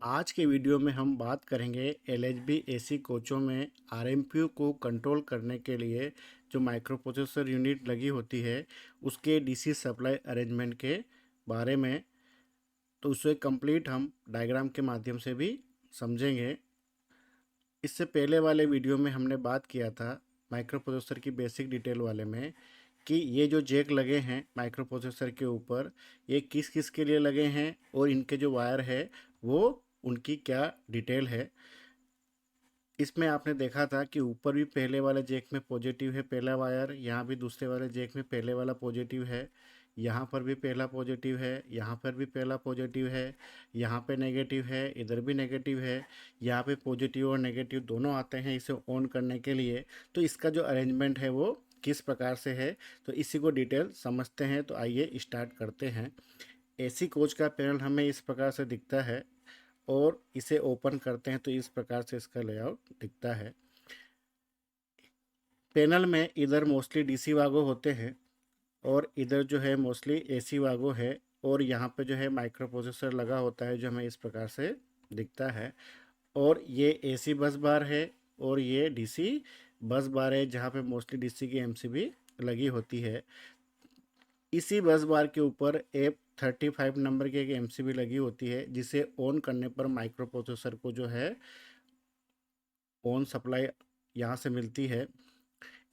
आज के वीडियो में हम बात करेंगे एलएचबी एसी कोचों में आरएमपीयू को कंट्रोल करने के लिए जो माइक्रो प्रोसेसर यूनिट लगी होती है उसके डीसी सप्लाई अरेंजमेंट के बारे में। तो उसे कंप्लीट हम डायग्राम के माध्यम से भी समझेंगे। इससे पहले वाले वीडियो में हमने बात किया था माइक्रो प्रोसेसर की बेसिक डिटेल वाले में कि ये जो जैक लगे हैं माइक्रो प्रोसेसर के ऊपर, ये किस किस के लिए लगे हैं और इनके जो वायर है वो उनकी क्या डिटेल है। इसमें आपने देखा था कि ऊपर भी पहले वाले जैक में पॉजिटिव है पहला वायर, यहाँ भी दूसरे वाले जैक में पहले वाला पॉजिटिव है, यहाँ पर भी पहला पॉजिटिव है, यहाँ पर भी पहला पॉजिटिव है, यहाँ पे नेगेटिव है, इधर भी नेगेटिव है, यहाँ पे पॉजिटिव और नेगेटिव दोनों आते हैं इसे ऑन करने के लिए। तो इसका जो अरेंजमेंट है वो किस प्रकार से है, तो इसी को डिटेल समझते हैं। तो आइए स्टार्ट करते हैं। एसी कोच का पैनल हमें इस प्रकार से दिखता है और इसे ओपन करते हैं तो इस प्रकार से इसका लेआउट दिखता है। पैनल में इधर मोस्टली डीसी वागो होते हैं और इधर जो है मोस्टली एसी वागो है, और यहाँ पे जो है माइक्रो प्रोसेसर लगा होता है जो हमें इस प्रकार से दिखता है। और ये एसी बस बार है और ये डीसी बस बार है जहाँ पे मोस्टली डीसी की एमसीबी लगी होती है। इसी बस बार के ऊपर F35 नंबर की एक एमसीबी लगी होती है जिसे ऑन करने पर माइक्रो प्रोसेसर को जो है ऑन सप्लाई यहाँ से मिलती है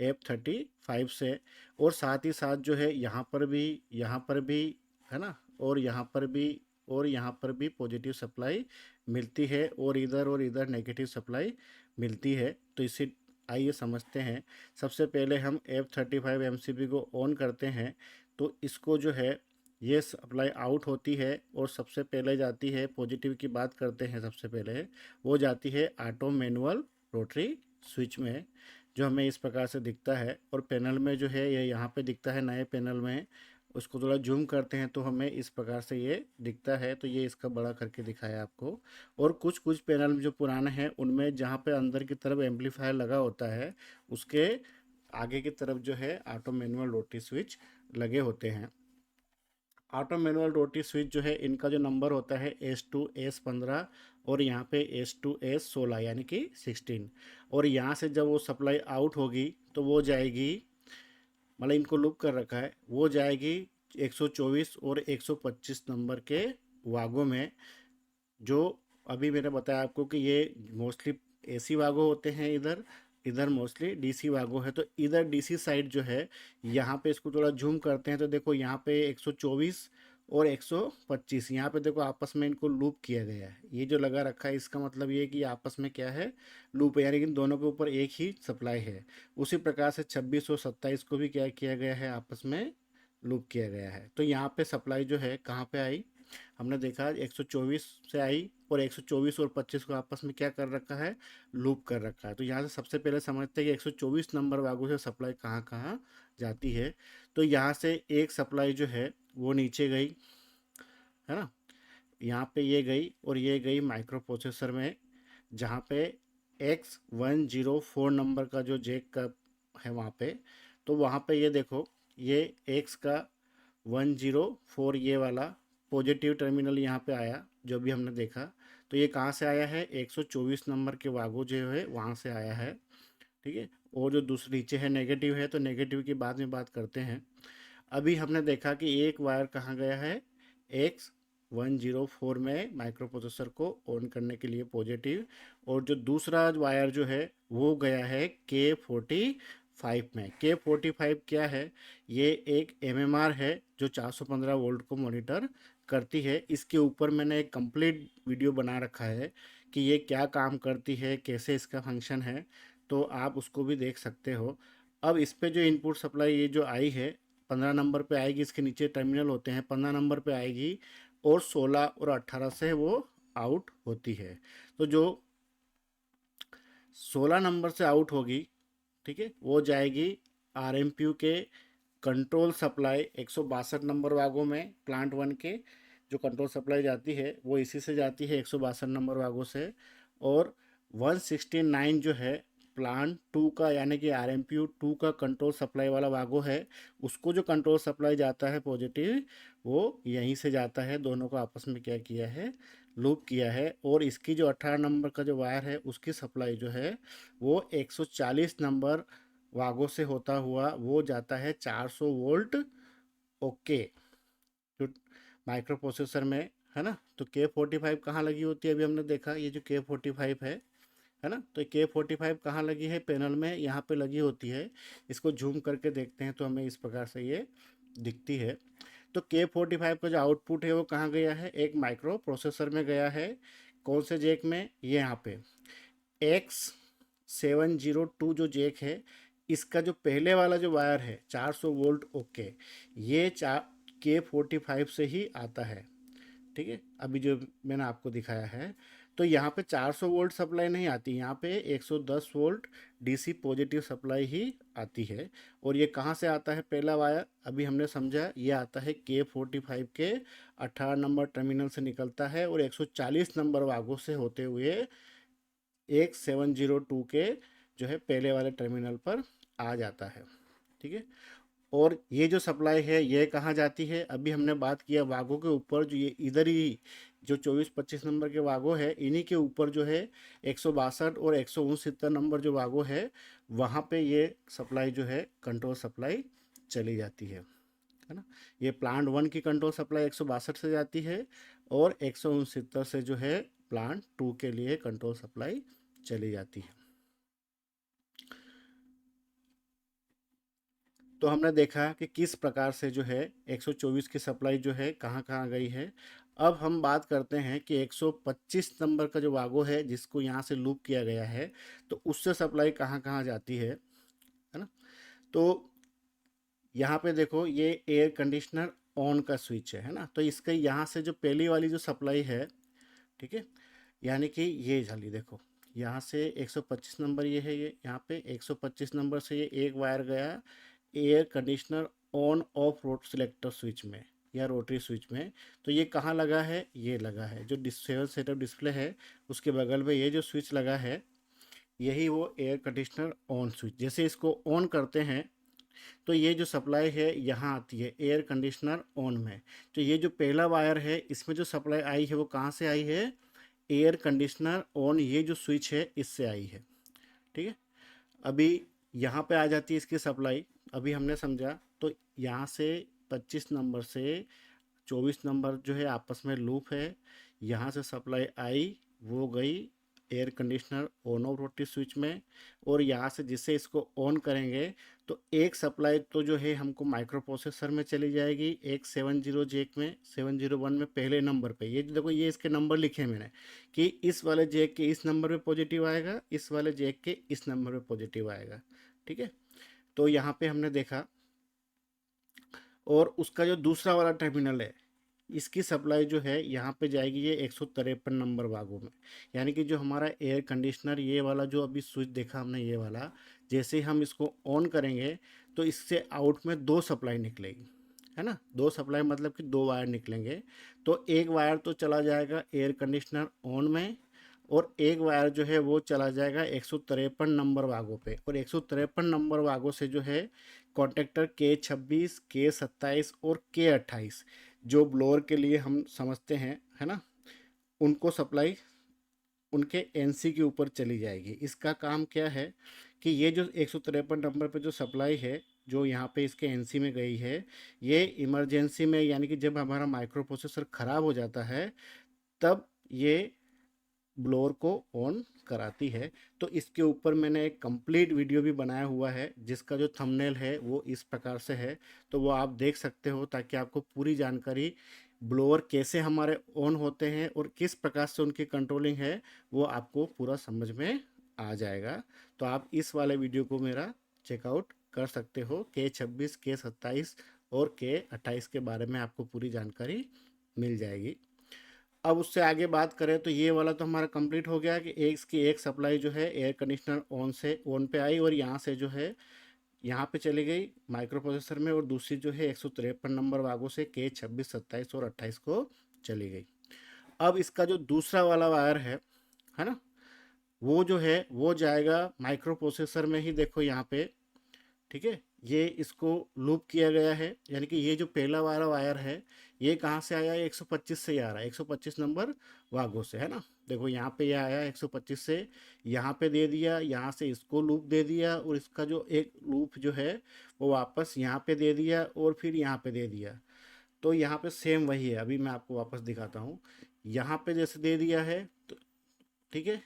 F35 से। और साथ ही साथ जो है यहाँ पर भी है ना, और यहाँ पर भी और यहाँ पर भी पॉजिटिव सप्लाई मिलती है और इधर नेगेटिव सप्लाई मिलती है। तो इसे आइए समझते हैं। सबसे पहले हम F35 एमसीबी को ऑन करते हैं तो इसको जो है ये सप्लाई आउट होती है और सबसे पहले जाती है, पॉजिटिव की बात करते हैं, सबसे पहले वो जाती है ऑटो मैनुअल रोटरी स्विच में जो हमें इस प्रकार से दिखता है। और पैनल में जो है ये यहाँ पे दिखता है नए पैनल में, उसको थोड़ा जूम करते हैं तो हमें इस प्रकार से ये दिखता है। तो ये इसका बड़ा करके दिखाया आपको। और कुछ कुछ पैनल जो पुराने हैं उनमें जहाँ पे अंदर की तरफ एम्पलीफायर लगा होता है उसके आगे की तरफ जो है ऑटो मैनुअल रोटरी स्विच लगे होते हैं। ऑटो मैनुअल रोटरी स्विच जो है इनका जो नंबर होता है S2 S15 और यहाँ पे S2 S16 यानी कि 16। और यहाँ से जब वो सप्लाई आउट होगी तो वो जाएगी, मतलब इनको लूप कर रखा है, वो जाएगी 124 और 125 नंबर के वागों में। जो अभी मैंने बताया आपको कि ये मोस्टली एसी वागो होते हैं, इधर इधर मोस्टली डीसी वागो है। तो इधर डीसी साइड जो है यहाँ पे इसको थोड़ा जूम करते हैं तो देखो यहाँ पे 124 और 125 यहाँ पे देखो आपस में इनको लूप किया गया है। ये जो लगा रखा है इसका मतलब ये है कि आपस में क्या है, लूप है, यानी कि दोनों के ऊपर एक ही सप्लाई है। उसी प्रकार से 26 और 27 को भी क्या किया गया है, आपस में लूप किया गया है। तो यहाँ पे सप्लाई जो है कहाँ पे आई, हमने देखा 124 से आई और 124 और 25 को आपस में क्या कर रखा है, लूप कर रखा है। तो यहाँ से सबसे पहले समझते हैं कि 124 नंबर वागों से सप्लाई कहाँ कहाँ जाती है। तो यहाँ से एक सप्लाई जो है वो नीचे गई, है ना, यहाँ पे ये गई और ये गई माइक्रो प्रोसेसर में जहाँ पे X104 नंबर का जो जैक का है वहाँ पे। तो वहाँ पे ये देखो ये X का 104 ये वाला पॉजिटिव टर्मिनल यहाँ पे आया जो भी हमने देखा। तो ये कहाँ से आया है, 124 नंबर के वागो जो है वहाँ से आया है, ठीक है। और जो दूसरे नीचे है नेगेटिव है, तो नेगेटिव की बाद में बात करते हैं। अभी हमने देखा कि एक वायर कहाँ गया है, X104 में माइक्रो प्रोसेसर को ऑन करने के लिए पॉजिटिव, और जो दूसरा वायर जो है वो गया है K45 में। K45 क्या है, ये एक MMR है जो 415 वोल्ट को मॉनिटर करती है। इसके ऊपर मैंने एक कंप्लीट वीडियो बना रखा है कि ये क्या काम करती है, कैसे इसका फंक्शन है, तो आप उसको भी देख सकते हो। अब इस पे जो इनपुट सप्लाई ये जो आई है 15 नंबर पे आएगी, इसके नीचे टर्मिनल होते हैं, 15 नंबर पे आएगी और 16 और 18 से वो आउट होती है। तो जो 16 नंबर से आउट होगी, ठीक है, वो जाएगी आरएमपीयू के कंट्रोल सप्लाई 162 नंबर वागों में। प्लांट 1 के जो कंट्रोल सप्लाई जाती है वो इसी से जाती है 162 नंबर वागों से। और 169 जो है प्लांट 2 का यानी कि आरएमपीयू 2 का कंट्रोल सप्लाई वाला वागो है, उसको जो कंट्रोल सप्लाई जाता है पॉजिटिव वो यहीं से जाता है, दोनों को आपस में क्या किया है, लूप किया है। और इसकी जो 18 नंबर का जो वायर है उसकी सप्लाई जो है वो 140 नंबर वागों से होता हुआ वो जाता है 400 वोल्ट। ओके, जो माइक्रो प्रोसेसर में है ना। तो K45 कहाँ लगी होती है, अभी हमने देखा ये जो K45 है ना। तो K45 कहाँ लगी है, पैनल में यहाँ पे लगी होती है। इसको जूम करके देखते हैं तो हमें इस प्रकार से ये दिखती है। तो K45 का जो आउटपुट है वो कहाँ गया है, एक माइक्रो प्रोसेसर में गया है। कौन से जैक में, ये यहाँ पे X702 जो जैक है, इसका जो पहले वाला जो वायर है 400 वोल्ट, ओके, ये K45 से ही आता है। ठीक है, अभी जो मैंने आपको दिखाया है, तो यहाँ पे 400 वोल्ट सप्लाई नहीं आती, यहाँ पे 110 वोल्ट डीसी पॉजिटिव सप्लाई ही आती है। और ये कहाँ से आता है पहला वायर, अभी हमने समझा, ये आता है K45 के 18 नंबर टर्मिनल से निकलता है और 140 नंबर वागों से होते हुए 1702 के जो है पहले वाले टर्मिनल पर आ जाता है। ठीक है, और ये जो सप्लाई है ये कहाँ जाती है, अभी हमने बात किया वागों के ऊपर, जो ये इधर ही जो 24-25 नंबर के वागो है, इन्हीं के ऊपर जो है 162 और 169 नंबर जो वागो है, वहाँ पे ये सप्लाई जो है कंट्रोल सप्लाई चली जाती है ना। ये प्लांट 1 की कंट्रोल सप्लाई 162 से जाती है और 169 से जो है प्लांट 2 के लिए कंट्रोल सप्लाई चली जाती है। तो हमने देखा कि किस प्रकार से जो है 124 की सप्लाई जो है कहाँ कहाँ गई है। अब हम बात करते हैं कि 125 नंबर का जो वागो है जिसको यहाँ से लूप किया गया है, तो उससे सप्लाई कहाँ कहाँ जाती है ना। तो यहाँ पे देखो ये एयर कंडीशनर ऑन का स्विच है ना। तो इसके यहाँ से जो पहली वाली जो सप्लाई है, ठीक है, यानी कि ये झाली देखो, यहाँ से 125 नंबर ये है, ये यहाँ पे 125 नंबर से ये एक वायर गया air conditioner on off road selector switch में या रोटरी स्विच में। तो ये कहाँ लगा है, ये लगा है जो 7 सेटअप डिस्प्ले है उसके बगल में ये जो स्विच लगा है, यही वो एयर कंडीशनर ऑन स्विच। जैसे इसको ऑन करते हैं तो ये जो सप्लाई है यहाँ आती है एयर कंडीशनर ऑन में। तो ये जो पहला वायर है इसमें जो सप्लाई आई है वो कहाँ से आई है, एयर कंडीशनर ऑन ये जो स्विच है इससे आई है। ठीक है, अभी यहाँ पे आ जाती है इसकी सप्लाई, अभी हमने समझा। तो यहाँ से 25 नंबर से 24 नंबर जो है आपस में लूप है, यहाँ से सप्लाई आई वो गई air conditioner on off roti switch में। और यहाँ से जिससे इसको ऑन करेंगे तो एक सप्लाई तो जो है हमको माइक्रो प्रोसेसर में चली जाएगी, एक 70 जैक में, 701 में पहले नंबर पे। ये देखो ये इसके नंबर लिखे हैं मैंने कि इस वाले जैक के इस नंबर पे पॉजिटिव आएगा, इस वाले जैक के इस नंबर पे पॉजिटिव आएगा। ठीक है, तो यहाँ पे हमने देखा। और उसका जो दूसरा वाला टर्मिनल है इसकी सप्लाई जो है यहाँ पे जाएगी ये 153 नंबर वागों में। यानी कि जो हमारा एयर कंडीशनर ये वाला जो अभी स्विच देखा हमने ये वाला, जैसे ही हम इसको ऑन करेंगे तो इससे आउट में दो सप्लाई निकलेगी, है ना। दो सप्लाई मतलब कि दो वायर निकलेंगे। तो एक वायर तो चला जाएगा एयर कंडीशनर ऑन में और एक वायर जो है वो चला जाएगा 153 नंबर वागों पे। और 153 नंबर वागों से जो है कॉन्टेक्टर K26, K27 और K28 जो ब्लोअर के लिए हम समझते हैं, है ना, उनको सप्लाई उनके एनसी के ऊपर चली जाएगी। इसका काम क्या है कि ये जो 153 नंबर पे जो सप्लाई है जो यहाँ पे इसके एनसी में गई है, ये इमरजेंसी में यानी कि जब हमारा माइक्रो प्रोसेसर ख़राब हो जाता है तब ये ब्लोअर को ऑन कराती है। तो इसके ऊपर मैंने एक कंप्लीट वीडियो भी बनाया हुआ है जिसका जो थंबनेल है वो इस प्रकार से है, तो वो आप देख सकते हो ताकि आपको पूरी जानकारी ब्लोअर कैसे हमारे ऑन होते हैं और किस प्रकार से उनकी कंट्रोलिंग है वो आपको पूरा समझ में आ जाएगा। तो आप इस वाले वीडियो को मेरा चेकआउट कर सकते हो। K26, K27 और K28 के बारे में आपको पूरी जानकारी मिल जाएगी। अब उससे आगे बात करें तो ये वाला तो हमारा कंप्लीट हो गया कि एक इसकी एक सप्लाई जो है एयर कंडीशनर ऑन से ऑन पे आई और यहाँ से जो है यहाँ पे चली गई माइक्रो प्रोसेसर में, और दूसरी जो है 153 नंबर वागों से K26, 27 और 28 को चली गई। अब इसका जो दूसरा वाला वायर है ना, वो जो है वो जाएगा माइक्रो प्रोसेसर में ही, देखो यहाँ पे, ठीक है, ये इसको लूप किया गया है, यानी कि ये जो पहला वाला वायर है ये कहाँ से आया है, 125 से ही आ रहा है, 125 नंबर वागों से, है ना। देखो यहाँ पे ये आया 125 से, यहाँ पे दे दिया, यहाँ से इसको लूप दे दिया, और इसका जो एक लूप जो है वो वापस यहाँ पे दे दिया, और फिर यहाँ पे दे दिया। तो यहाँ पे सेम वही है, अभी मैं आपको वापस दिखाता हूँ। यहाँ पे जैसे दे दिया है तो ठीक है,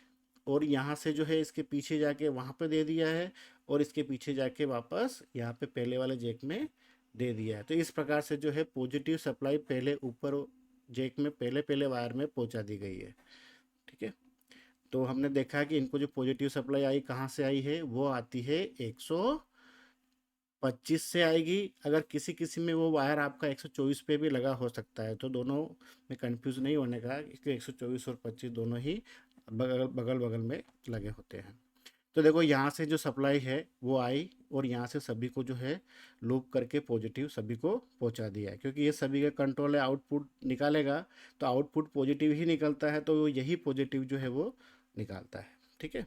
और यहाँ से जो है इसके पीछे जाके वहाँ पे दे दिया है, और इसके पीछे जाके वापस यहाँ पे पहले वाले जैक में दे दिया है। तो इस प्रकार से जो है पॉजिटिव सप्लाई पहले ऊपर जैक में पहले पहले वायर में पहुँचा दी गई है। ठीक है, तो हमने देखा कि इनको जो पॉजिटिव सप्लाई आई कहाँ से आई है, वो आती है 125 से आएगी। अगर किसी किसी में वो वायर आपका 124 पे भी लगा हो सकता है, तो दोनों में कंफ्यूज नहीं होने का, इसलिए 124 और 25 दोनों ही बगल बगल बगल में लगे होते हैं। तो देखो यहाँ से जो सप्लाई है वो आई, और यहाँ से सभी को जो है लूप करके पॉजिटिव सभी को पहुँचा दिया है, क्योंकि ये सभी का कंट्रोल है, आउटपुट निकालेगा तो आउटपुट पॉजिटिव ही निकलता है, तो यही पॉजिटिव जो है वो निकालता है। ठीक है,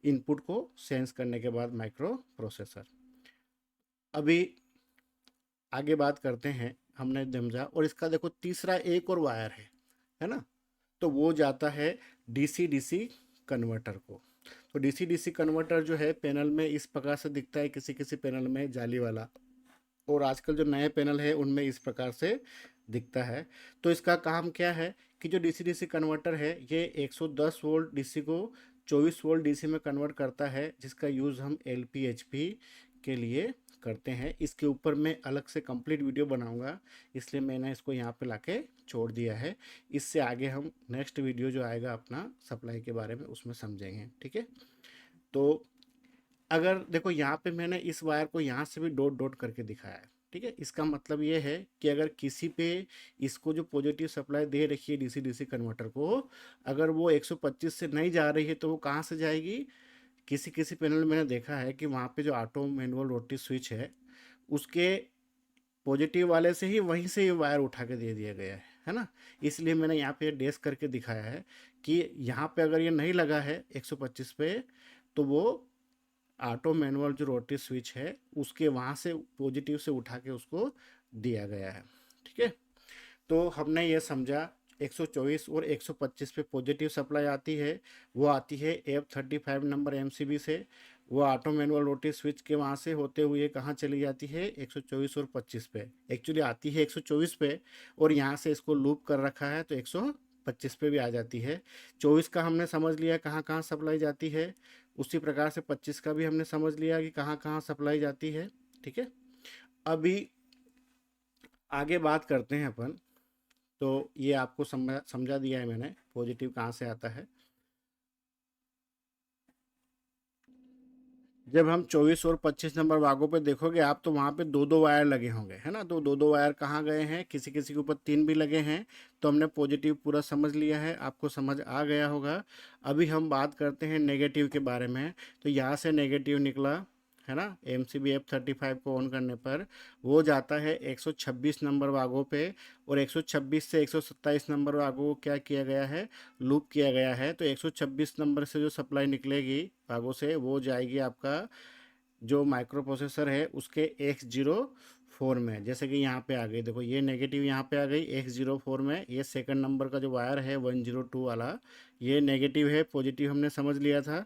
इनपुट को सेंस करने के बाद माइक्रो प्रोसेसर। अभी आगे बात करते हैं, हमने समझा, और इसका देखो तीसरा एक और वायर है ना, तो वो जाता है डीसी डीसी कन्वर्टर को। तो डीसी डीसी कन्वर्टर जो है पैनल में इस प्रकार से दिखता है, किसी किसी पैनल में जाली वाला, और आजकल जो नए पैनल है उनमें इस प्रकार से दिखता है। तो इसका काम क्या है कि जो डीसी डीसी कन्वर्टर है ये 110 वोल्ट डीसी को 24 वोल्ट डीसी में कन्वर्ट करता है, जिसका यूज़ हम एलपी एचपी के लिए करते हैं। इसके ऊपर मैं अलग से कंप्लीट वीडियो बनाऊंगा, इसलिए मैंने इसको यहाँ पे लाके छोड़ दिया है। इससे आगे हम नेक्स्ट वीडियो जो आएगा अपना सप्लाई के बारे में उसमें समझेंगे। ठीक है, तो अगर देखो यहाँ पे मैंने इस वायर को यहाँ से भी डॉट डॉट करके दिखाया है। ठीक है, इसका मतलब ये है कि अगर किसी पे इसको जो पॉजिटिव सप्लाई दे रखी है डीसी डीसी कन्वर्टर को, अगर वो 125 से नहीं जा रही है तो वो कहाँ से जाएगी, किसी किसी पैनल में मैंने देखा है कि वहाँ पे जो ऑटो मैनुअल रोटरी स्विच है उसके पॉजिटिव वाले से ही वहीं से ये वायर उठा के दे दिया गया है ना। इसलिए मैंने यहाँ पे डैश करके दिखाया है कि यहाँ पे अगर ये नहीं लगा है 125 पे, तो वो ऑटो मैनुअल जो रोटरी स्विच है उसके वहाँ से पॉजिटिव से उठा के उसको दिया गया है। ठीक है, तो हमने ये समझा 124 और 125 पे पॉजिटिव सप्लाई आती है, वो आती है F35 नंबर एमसीबी से, वो ऑटो मैनुअल रोटरी स्विच के वहाँ से होते हुए कहाँ चली जाती है 124 और 25 पे। एक्चुअली आती है 124 पे, और यहाँ से इसको लूप कर रखा है तो 125 पे भी आ जाती है। 24 का हमने समझ लिया कहाँ कहाँ सप्लाई जाती है, उसी प्रकार से 25 का भी हमने समझ लिया कि कहाँ कहाँ सप्लाई जाती है। ठीक है, अभी आगे बात करते हैं अपन। तो ये आपको समझा दिया है मैंने पॉजिटिव कहाँ से आता है। जब हम 24 और 25 नंबर वागों पे देखोगे आप, तो वहाँ पे दो दो वायर लगे होंगे, है ना। तो दो दो वायर कहाँ गए हैं, किसी किसी के ऊपर तीन भी लगे हैं। तो हमने पॉजिटिव पूरा समझ लिया है, आपको समझ आ गया होगा। अभी हम बात करते हैं नेगेटिव के बारे में। तो यहाँ से नेगेटिव निकला, है ना, MCB F35 को ऑन करने पर वो जाता है 126 नंबर वागों पे, और 126 से 127 नंबर वागों को क्या किया गया है, लूप किया गया है। तो 126 नंबर से जो सप्लाई निकलेगी भागों से वो जाएगी आपका जो माइक्रो प्रोसेसर है उसके X04 में। जैसे कि यहाँ पे आ गई, देखो ये नेगेटिव यहाँ पे आ गई X04 में। ये सेकंड नंबर का जो वायर है 102 वाला, ये नेगेटिव है, पॉजिटिव हमने समझ लिया था।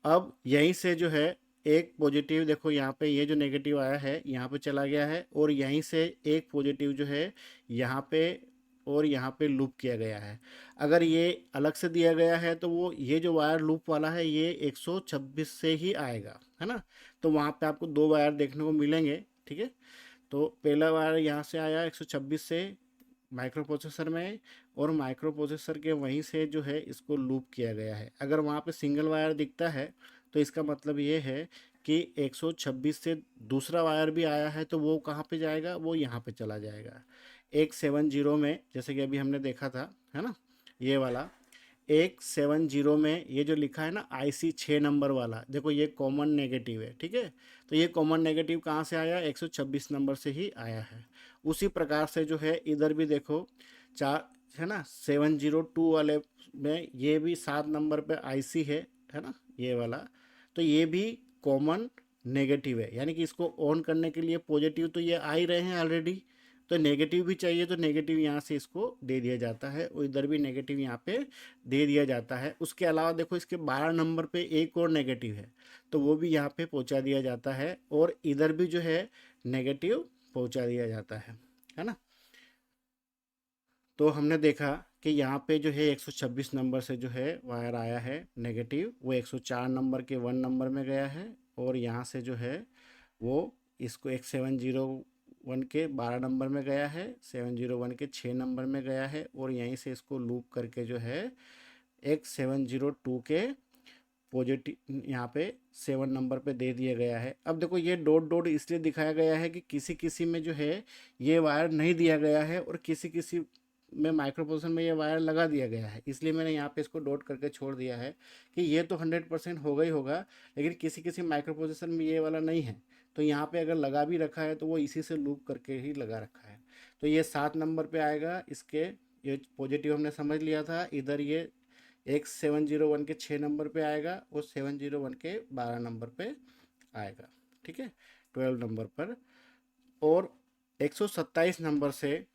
अब यहीं से जो है एक पॉजिटिव, देखो यहाँ पे ये जो नेगेटिव आया है यहाँ पे चला गया है, और यहीं से एक पॉजिटिव जो है यहाँ पे और यहाँ पे लूप किया गया है। अगर ये अलग से दिया गया है तो वो ये जो वायर लूप वाला है ये 126 से ही आएगा, है ना। तो वहाँ पे आपको दो वायर देखने को मिलेंगे। ठीक है, तो पहला वायर यहाँ से आया 126 से माइक्रो प्रोसेसर में, और माइक्रो प्रोसेसर के वहीं से जो है इसको लूप किया गया है। अगर वहाँ पे सिंगल वायर दिखता है तो इसका मतलब ये है कि 126 से दूसरा वायर भी आया है, तो वो कहाँ पे जाएगा, वो यहाँ पे चला जाएगा। 170 में, जैसे कि अभी हमने देखा था, है ना, ये वाला 170 में ये जो लिखा है ना IC 6 नंबर वाला, देखो ये कॉमन नेगेटिव है। ठीक है, तो ये कॉमन नेगेटिव कहाँ से आया, 126 नंबर से ही आया है। उसी प्रकार से जो है इधर भी देखो चार, है ना, 702 वाले में ये भी 7 नंबर पे IC है ना, ये वाला। तो ये भी कॉमन नेगेटिव है, यानी कि इसको ऑन करने के लिए पॉजिटिव तो ये आ ही रहे हैं ऑलरेडी, तो नेगेटिव भी चाहिए, तो नेगेटिव यहाँ से इसको दे दिया जाता है और इधर भी नेगेटिव यहाँ पे दे दिया जाता है। उसके अलावा देखो इसके 12 नंबर पे एक और नेगेटिव है, तो वो भी यहाँ पे पहुँचा दिया जाता है और इधर भी जो है नेगेटिव पहुँचा दिया जाता है ना। तो हमने देखा कि यहाँ पे जो है 126 नंबर से जो है वायर आया है नेगेटिव, वो 104 नंबर के 1 नंबर में गया है और यहाँ से जो है वो इसको 701 के 12 नंबर में गया है, 701 के 6 नंबर में गया है और यहीं से इसको लूप करके जो है 702 के पॉजिटिव यहाँ पे 7 नंबर पे दे दिया गया है। अब देखो ये डॉट डॉट इसलिए दिखाया गया है कि किसी किसी में जो है ये वायर नहीं दिया गया है और किसी किसी में माइक्रो पोजीशन में ये वायर लगा दिया गया है, इसलिए मैंने यहाँ पे इसको डॉट करके छोड़ दिया है कि ये तो 100% होगा ही होगा, लेकिन किसी किसी माइक्रो पोजीशन में ये वाला नहीं है, तो यहाँ पे अगर लगा भी रखा है तो वो इसी से लूप करके ही लगा रखा है। तो ये 7 नंबर पे आएगा, इसके ये पॉजिटिव हमने समझ लिया था। इधर ये 701 के 6 नंबर पे आएगा और 701 के 12 नंबर पे आएगा, ठीक है, 12 नंबर पर। और 127 नंबर से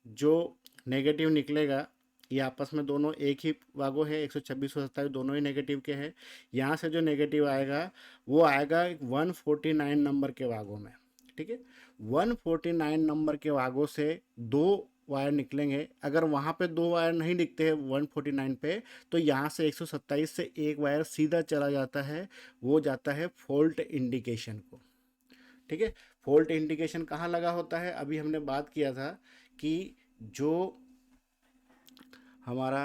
जो नेगेटिव निकलेगा, ये आपस में दोनों एक ही वागो है, 126 और 27 दोनों ही नेगेटिव के हैं। यहाँ से जो नेगेटिव आएगा वो आएगा 149 नंबर के वागों में, ठीक है। 149 नंबर के वागों से 2 वायर निकलेंगे। अगर वहाँ पे 2 वायर नहीं दिखते हैं 149 पे, तो यहाँ से 127 से एक वायर सीधा चला जाता है, वो जाता है फॉल्ट इंडिकेशन को, ठीक है। फॉल्ट इंडिकेशन कहाँ लगा होता है, अभी हमने बात किया था कि जो हमारा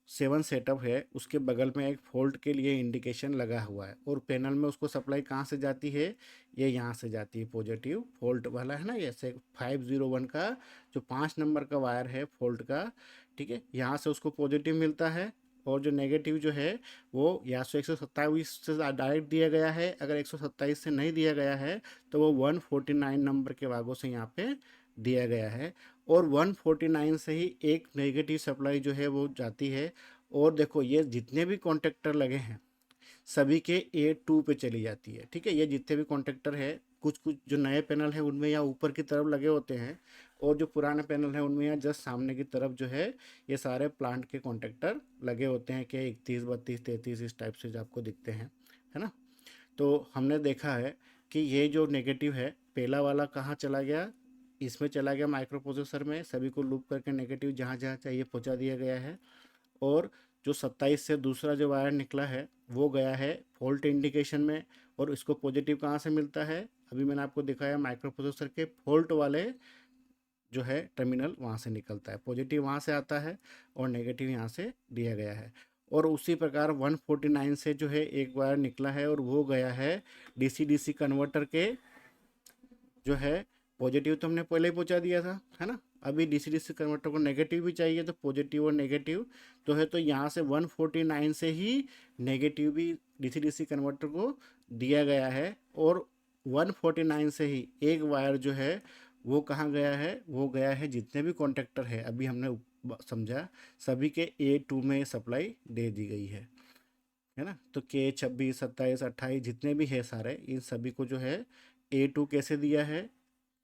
7 सेटअप है उसके बगल में एक फॉल्ट के लिए इंडिकेशन लगा हुआ है और पैनल में उसको सप्लाई कहाँ से जाती है, ये यहाँ से जाती है, पॉजिटिव फॉल्ट वाला है ना, जैसे 501 का जो 5 नंबर का वायर है फॉल्ट का, ठीक है, यहाँ से उसको पॉजिटिव मिलता है और जो नेगेटिव जो है वो या तो 127 से डायरेक्ट दिया गया है, अगर 127 से नहीं दिया गया है तो वो 149 नंबर के वागों से यहाँ पे दिया गया है और 149 से ही एक नेगेटिव सप्लाई जो है वो जाती है। और देखो ये जितने भी कॉन्टेक्टर लगे हैं सभी के A2 पे चली जाती है, ठीक है। ये जितने भी कॉन्टेक्टर है, कुछ कुछ जो नए पैनल है उनमें यहाँ ऊपर की तरफ लगे होते हैं और जो पुराने पैनल है उनमें यहाँ जस्ट सामने की तरफ जो है ये सारे प्लांट के कॉन्टेक्टर लगे होते हैं कि 31 32 33 इस टाइप से जो आपको दिखते हैं, है ना। तो हमने देखा है कि ये जो नेगेटिव है पहला वाला कहाँ चला गया, इसमें चला गया माइक्रो प्रोसेसर में, सभी को लूप करके नेगेटिव जहाँ जहाँ चाहिए पहुँचा दिया गया है। और जो 27 से दूसरा जो वायर निकला है वो गया है फॉल्ट इंडिकेशन में और इसको पॉजिटिव कहाँ से मिलता है, अभी मैंने आपको दिखाया माइक्रो प्रोसेसर के फॉल्ट वाले जो है टर्मिनल वहाँ से निकलता है, पॉजिटिव वहाँ से आता है और नेगेटिव यहाँ से दिया गया है। और उसी प्रकार 149 से जो है एक वायर निकला है और वो गया है डीसी डीसी कन्वर्टर के जो है, पॉजिटिव तो हमने पहले ही पहुंचा दिया था, है ना। अभी डीसी डीसी कन्वर्टर को नेगेटिव भी चाहिए, तो पॉजिटिव और नेगेटिव तो है, तो यहाँ से 149 से ही नेगेटिव भी डीसी डीसी कन्वर्टर को दिया गया है और 149 से ही एक वायर जो है वो कहाँ गया है, वो गया है जितने भी कॉन्टेक्टर है अभी हमने समझा सभी के A2 में सप्लाई दे दी गई है ना। तो के 26 27 28 जितने भी है सारे, इन सभी को जो है A2 कैसे दिया है,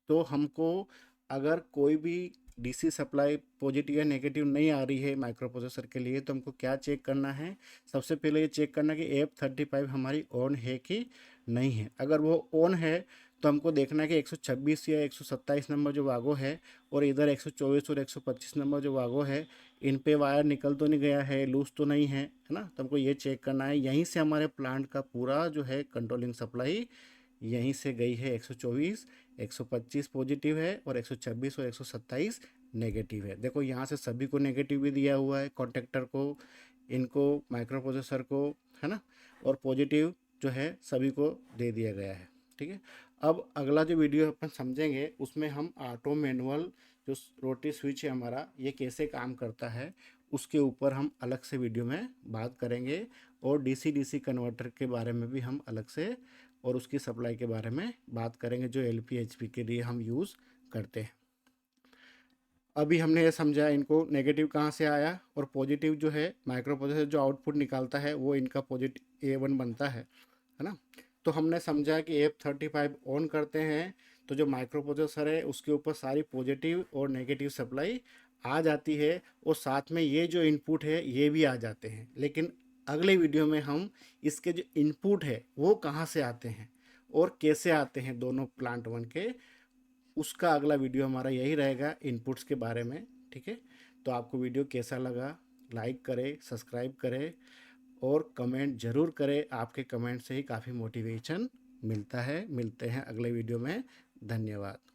तो हमको अगर कोई भी डीसी सप्लाई पॉजिटिव या नेगेटिव नहीं आ रही है माइक्रो प्रोसेसर के लिए, तो हमको क्या चेक करना है, सबसे पहले ये चेक करना कि F35 हमारी ऑन है कि नहीं है। अगर वो ऑन है तो हमको देखना है कि 126 या 127 नंबर जो वागो है और इधर 124 और 125 नंबर जो वागो है, इन पे वायर निकल तो नहीं गया है, लूज तो नहीं है ना, तो हमको ये चेक करना है। यहीं से हमारे प्लांट का पूरा जो है कंट्रोलिंग सप्लाई यहीं से गई है, 124 125 पॉजिटिव है और 126 और 127 नेगेटिव है। देखो यहाँ से सभी को नेगेटिव भी दिया हुआ है, कॉन्टेक्टर को, इनको, माइक्रो प्रोसेसर को, है ना, और पॉजिटिव जो है सभी को दे दिया गया है, ठीक है। अब अगला जो वीडियो अपन समझेंगे उसमें हम ऑटो मैनुअल जो रोटरी स्विच है हमारा ये कैसे काम करता है उसके ऊपर हम अलग से वीडियो में बात करेंगे और डीसी डीसी कन्वर्टर के बारे में भी हम अलग से और उसकी सप्लाई के बारे में बात करेंगे जो LP HP के लिए हम यूज़ करते हैं। अभी हमने ये समझा इनको नेगेटिव कहाँ से आया और पॉजिटिव जो है माइक्रो प्रोसेसर जो आउटपुट निकालता है वो इनका पॉजिटिव A1 बनता है ना। तो हमने समझा कि F35 ऑन करते हैं तो जो माइक्रो प्रोसेसर है उसके ऊपर सारी पॉजिटिव और नेगेटिव सप्लाई आ जाती है, और साथ में ये जो इनपुट है ये भी आ जाते हैं। लेकिन अगले वीडियो में हम इसके जो इनपुट है वो कहाँ से आते हैं और कैसे आते हैं दोनों प्लांट वन के, उसका अगला वीडियो हमारा यही रहेगा इनपुट्स के बारे में। ठीक है, तो आपको वीडियो कैसा लगा, लाइक करें, सब्सक्राइब करें और कमेंट ज़रूर करें। आपके कमेंट से ही काफ़ी मोटिवेशन मिलता है। मिलते हैं अगले वीडियो में। धन्यवाद।